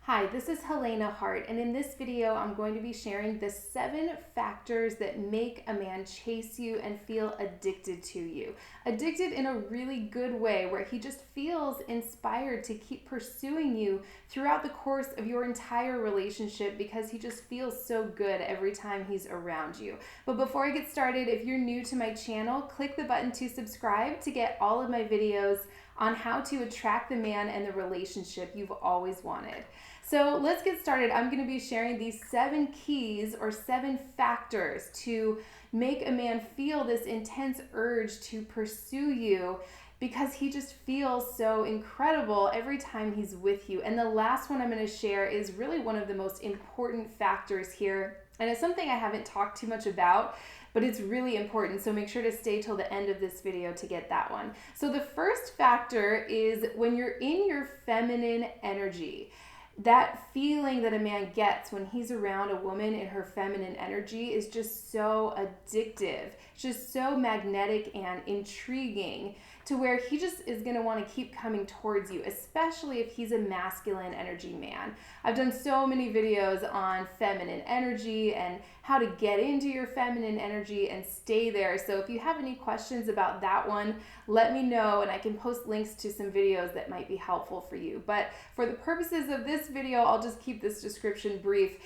Hi, this is Helena Hart, and in this video, I'm going to be sharing the 7 factors that make a man chase you and feel addicted to you. Addicted in a really good way, where he just feels inspired to keep pursuing you throughout the course of your entire relationship because he just feels so good every time he's around you. But before I get started, if you're new to my channel, click the button to subscribe to get all of my videos on how to attract the man and the relationship you've always wanted. So let's get started. I'm going to be sharing these 7 keys or 7 factors to make a man feel this intense urge to pursue you because he just feels so incredible every time he's with you. And the last one I'm going to share is really one of the most important factors here. And it's something I haven't talked too much about, but it's really important. So make sure to stay till the end of this video to get that one. So the first factor is when you're in your feminine energy. That feeling that a man gets when he's around a woman in her feminine energy is just so addictive. It's just so magnetic and intriguing to where he just is going to want to keep coming towards you, especially if he's a masculine energy man. I've done so many videos on feminine energy and how to get into your feminine energy and stay there. So if you have any questions about that one, let me know and I can post links to some videos that might be helpful for you. But for the purposes of this video, I'll just keep this description brief.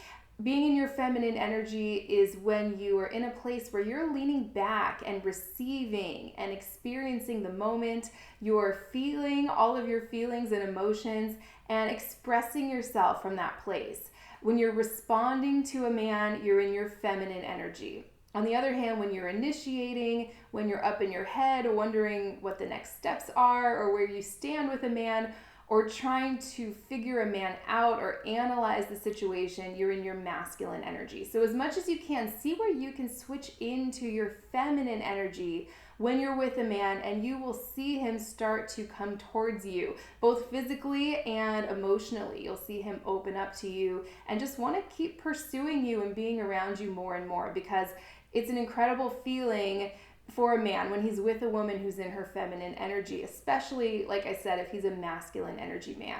Being in your feminine energy is when you are in a place where you're leaning back and receiving and experiencing the moment. You're feeling all of your feelings and emotions and expressing yourself from that place. When you're responding to a man, you're in your feminine energy. On the other hand, when you're initiating, when you're up in your head wondering what the next steps are or where you stand with a man, or trying to figure a man out or analyze the situation, you're in your masculine energy. So as much as you can, see where you can switch into your feminine energy when you're with a man, and you will see him start to come towards you, both physically and emotionally. You'll see him open up to you and just want to keep pursuing you and being around you more and more, because it's an incredible feeling for a man when he's with a woman who's in her feminine energy, especially, like I said, if he's a masculine energy man.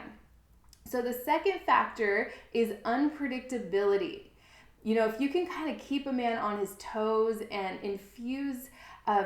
So the second factor is unpredictability. You know, if you can kind of keep a man on his toes and infuse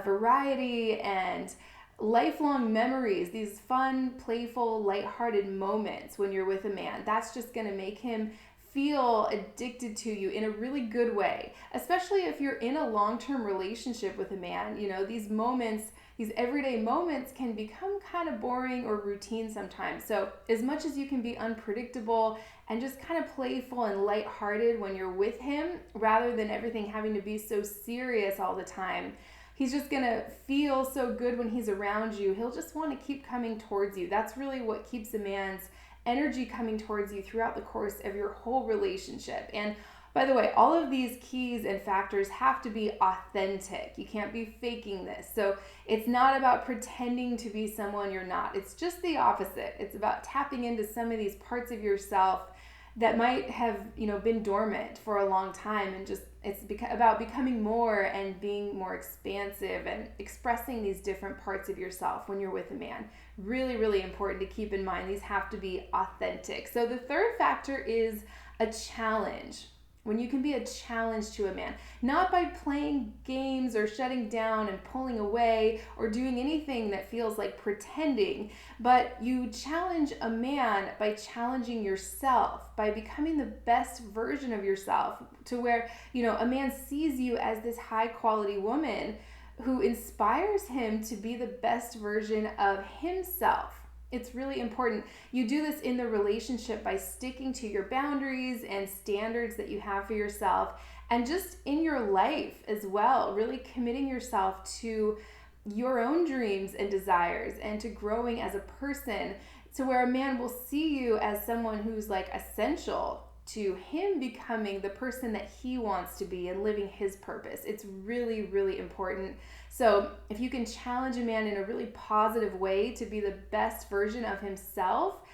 variety and lifelong memories, these fun, playful, lighthearted moments when you're with a man, that's just going to make him feel addicted to you in a really good way, especially if you're in a long-term relationship with a man. You know, these moments, these everyday moments can become kind of boring or routine sometimes. So as much as you can be unpredictable and just kind of playful and lighthearted when you're with him, rather than everything having to be so serious all the time, he's just gonna feel so good when he's around you. He'll just want to keep coming towards you. That's really what keeps a man's energy coming towards you throughout the course of your whole relationship. And by the way, all of these keys and factors have to be authentic. You can't be faking this. So it's not about pretending to be someone you're not. It's just the opposite. It's about tapping into some of these parts of yourself that might have, been dormant for a long time, and just it's about becoming more and being more expansive and expressing these different parts of yourself when you're with a man. Really, really important to keep in mind. These have to be authentic. So the third factor is a challenge. When you can be a challenge to a man, not by playing games or shutting down and pulling away or doing anything that feels like pretending, but you challenge a man by challenging yourself, by becoming the best version of yourself, to where, a man sees you as this high quality woman who inspires him to be the best version of himself. It's really important. You do this in the relationship by sticking to your boundaries and standards that you have for yourself, and just in your life as well, really committing yourself to your own dreams and desires and to growing as a person, to where a man will see you as someone who's like essential to him becoming the person that he wants to be and living his purpose. It's really, really important. So if you can challenge a man in a really positive way to be the best version of himself,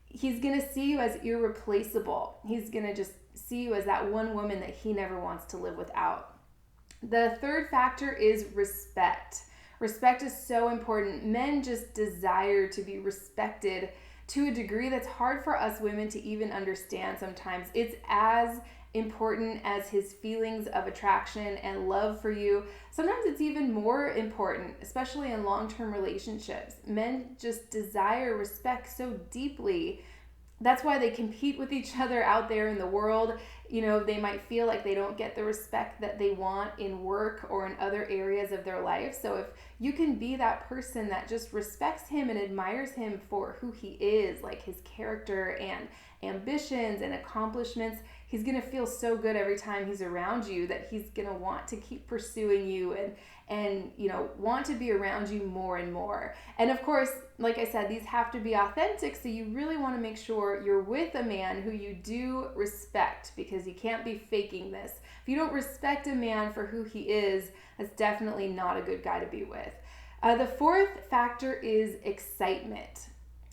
he's going to see you as irreplaceable. He's going to just see you as that one woman that he never wants to live without. The third factor is respect. Respect is so important. Men just desire to be respected to a degree that's hard for us women to even understand sometimes. It's as important as his feelings of attraction and love for you. Sometimes it's even more important, especially in long-term relationships. Men just desire respect so deeply. That's why they compete with each other out there in the world. They might feel like they don't get the respect that they want in work or in other areas of their life. So if you can be that person that just respects him and admires him for who he is, like his character and ambitions and accomplishments, he's going to feel so good every time he's around you that he's going to want to keep pursuing you and want to be around you more and more. And of course, like I said, these have to be authentic, so you really want to make sure you're with a man who you do respect, because you can't be faking this. If you don't respect a man for who he is, that's definitely not a good guy to be with. The fourth factor is excitement.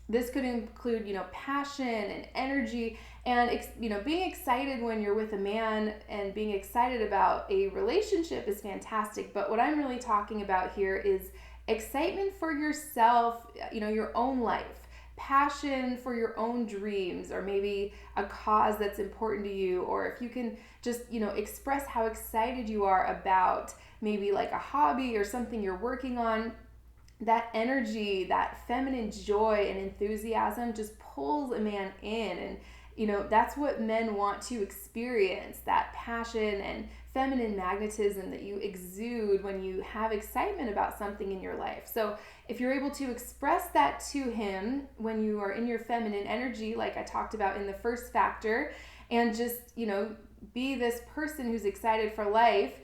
This could include, passion and energy, and, being excited when you're with a man and being excited about a relationship is fantastic. But what I'm really talking about here is excitement for yourself, your own life, passion for your own dreams, or maybe a cause that's important to you, or if you can just, express how excited you are about maybe like a hobby or something you're working on. That energy, that feminine joy and enthusiasm just pulls a man in. And, that's what men want to experience, that passion and feminine magnetism that you exude when you have excitement about something in your life. So if you're able to express that to him when you are in your feminine energy, like I talked about in the first factor, and just, be this person who's excited for life,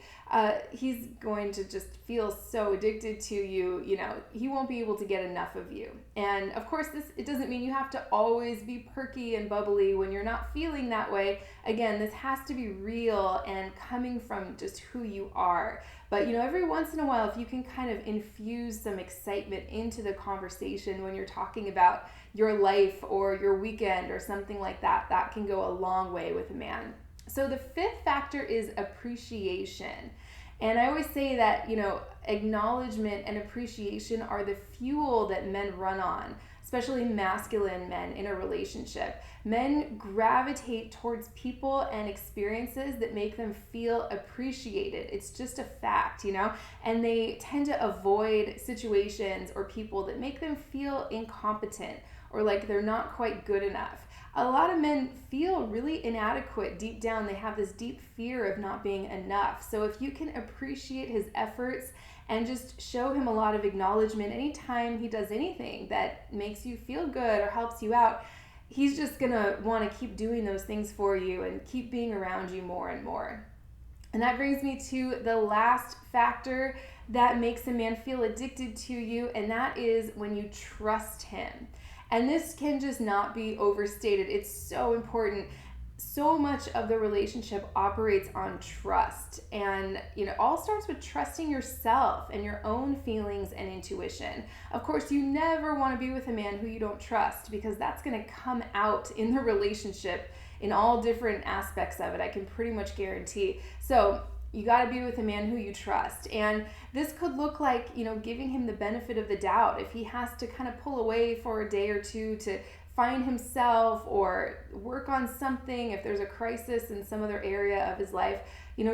he's going to just feel so addicted to you. He won't be able to get enough of you. And of course, it doesn't mean you have to always be perky and bubbly when you're not feeling that way. Again, this has to be real and coming from just who you are. But, every once in a while, if you can kind of infuse some excitement into the conversation when you're talking about your life or your weekend or something like that, that can go a long way with a man. So the fifth factor is appreciation. And I always say that, acknowledgement and appreciation are the fuel that men run on, especially masculine men in a relationship. Men gravitate towards people and experiences that make them feel appreciated. It's just a fact, and they tend to avoid situations or people that make them feel incompetent or like they're not quite good enough. A lot of men feel really inadequate deep down. They have this deep fear of not being enough. So if you can appreciate his efforts and just show him a lot of acknowledgement anytime he does anything that makes you feel good or helps you out, he's just gonna want to keep doing those things for you and keep being around you more and more. And that brings me to the last factor that makes a man feel addicted to you, and that is when you trust him. And this can just not be overstated. It's so important. So much of the relationship operates on trust. And, all starts with trusting yourself and your own feelings and intuition. Of course, you never want to be with a man who you don't trust, because that's going to come out in the relationship in all different aspects of it, I can pretty much guarantee. So you got to be with a man who you trust. And this could look like, giving him the benefit of the doubt. If he has to kind of pull away for a day or two to find himself or work on something, if there's a crisis in some other area of his life,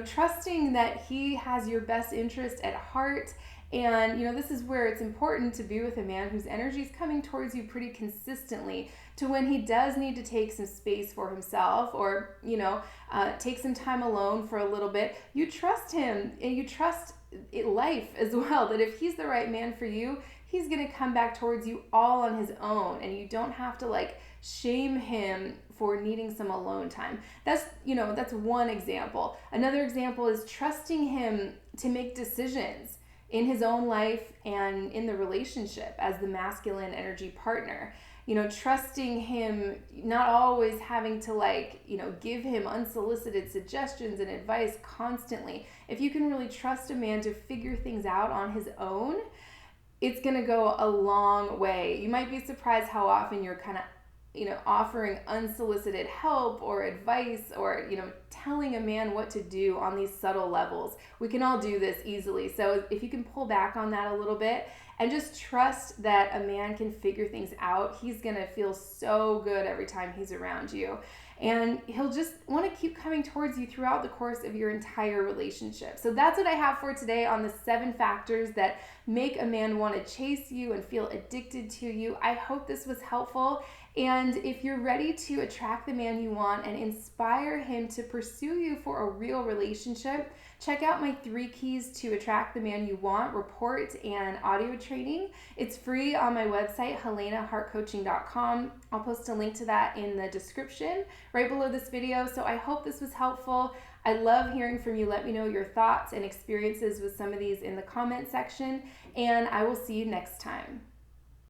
trusting that he has your best interest at heart. And, this is where it's important to be with a man whose energy is coming towards you pretty consistently, to when he does need to take some space for himself or, take some time alone for a little bit. You trust him, and you trust life as well, that if he's the right man for you, he's going to come back towards you all on his own, and you don't have to shame him for needing some alone time. That's one example. Another example is trusting him to make decisions in his own life and in the relationship as the masculine energy partner. Trusting him, not always having to give him unsolicited suggestions and advice constantly. If you can really trust a man to figure things out on his own, it's going to go a long way. You might be surprised how often you're kind of, offering unsolicited help or advice or, telling a man what to do on these subtle levels. We can all do this easily. So if you can pull back on that a little bit and just trust that a man can figure things out. He's gonna feel so good every time he's around you. And he'll just want to keep coming towards you throughout the course of your entire relationship. So that's what I have for today on the 7 factors that make a man want to chase you and feel addicted to you. I hope this was helpful. And if you're ready to attract the man you want and inspire him to pursue you for a real relationship, check out my 3 keys to attract the man you want report and audio training. It's free on my website, helenahartcoaching.com. I'll post a link to that in the description right below this video. So I hope this was helpful. I love hearing from you. Let me know your thoughts and experiences with some of these in the comment section, and I will see you next time.